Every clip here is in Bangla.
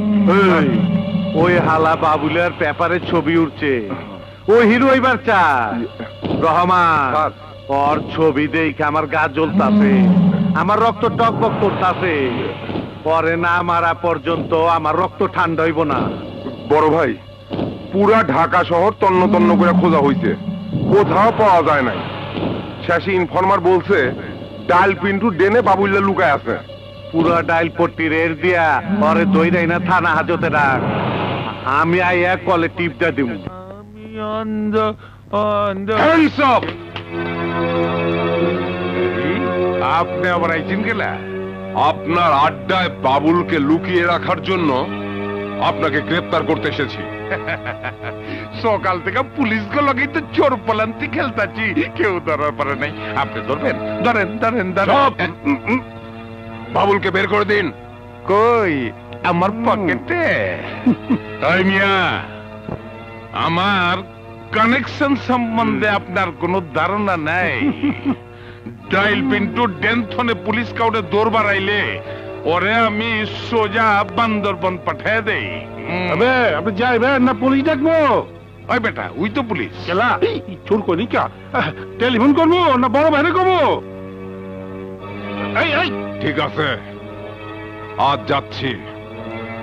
এই, ওই হালা বাবুলের পেপারে ছবি উঠছে, ও হিরো এবার চায়। রহমান, স্যার। ওর ছবি দেখে আমার গা জ্বলতাছে, আমার রক্ত টকবক করতাছে। পরে না মারা পর্যন্ত আমার রক্ত ঠান্ডা হইব না। বড় ভাই, পুরা ঢাকা শহর তন্ন তন্ন করে খোঁজা হইছে, কোথাও পাওয়া যায় নাই। শেষে ইনফরমার বলছে ডাল পিন্টু ডেনে বাবুল্লা লুকায় আছে। পুরা ডাইল পট্টি রের দিয়া পরে দইরাই না থানা হাজতে রাখ। আমি আইয়া কলে টিপটা দিব। Hands up! আপনি আবার আইছেন গেলা? আপনার আড্ডায় বাবুলকে লুকিয়ে রাখার জন্য আপনাকে গ্রেফতার করতে এসেছি। সকাল থেকে পুলিশ গুলোকেই তো চোর পালান্তি খেলতাছি, কেউ ধরার পারে নাই। আপনি ধরবেন? ধরেন ধরেন সব, ধরেন। বাবুলকে বের করে দিন। কই আমার পকেটে? তাই মিয়া, আমার কানেকশন সম্বন্ধে আপনার কোনো ধারণা নাই? ডাইল পিন্টু ডেনথনে পুলিশ কাউরে দৌড় বাড়াইলে ওরে আমি সোজা বান্দরবন পাঠিয়ে দেই। আবে আপনি যাইবেন না পুলিশ ডাকবো? ওই বেটা, ওই তো পুলিশ। কেলা চুর করি কা টেলিফোন করবো না বড় ভাইরে করবো? এই এই ঠিক আছে, আজ যাচ্ছি,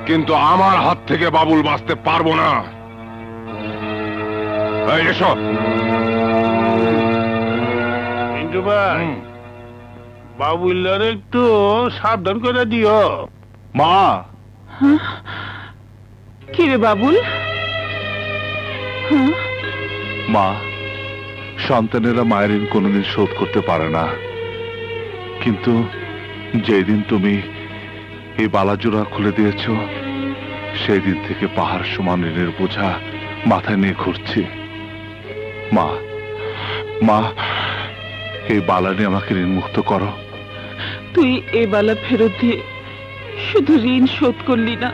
কিন্তু আমার হাত থেকে বাবুল বাঁচতে পারবো না। এই এসো। পিন্টু ভাই, বাবুল্লার একটু সাবধান করে দিও। মা, কি রে বাবুল? হ্যাঁ, মা, সন্তানেরা মায়ের ঋণ কোনোদিন শোধ করতে পারে না, কিন্তু যেদিন তুমি এই বালাজোড়া খুলে দিয়েছ সেই দিন থেকে পাহাড় সমান ঋণের বোঝা মাথায় নিয়ে ঘুরছি। মা, মা, এই বালা নিয়ে আমাকে ঋণ মুক্ত করো। তুই এ বালা ফেরত দিয়ে শুধু ঋণ শোধ করলি না,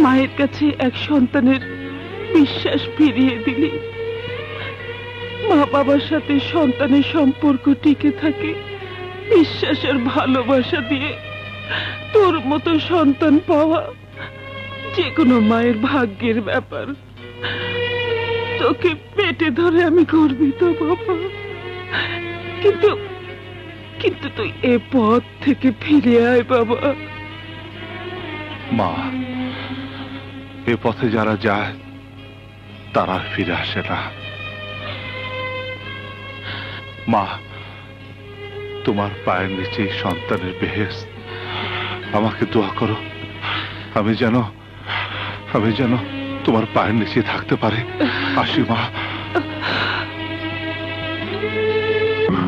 মায়ের কাছে এক সন্তানের বিশ্বাস ফিরিয়ে দিলি। মা বাবার সাথে সন্তানের সম্পর্ক টিকে থাকে বিশ্বাসের ভালোবাসা দিয়ে। তোর মতো সন্তান পাওয়া যে কোনো মায়ের ভাগ্যের ব্যাপার। তোকে পেটে ধরে আমি গর্বিত বাবা, কিন্তু কিন্তু তুই এ পথ থেকে ফিরে আয় বাবা। মা, এ পথে যারা যায় তারা আর ফিরে আসে না। মা, তোমার পায়ের নিচে সন্তানের বেহেশত, আমাকে দোয়া করো, আমি যেন তোমার পায়ের নিচে থাকতে পারি। আসি মা।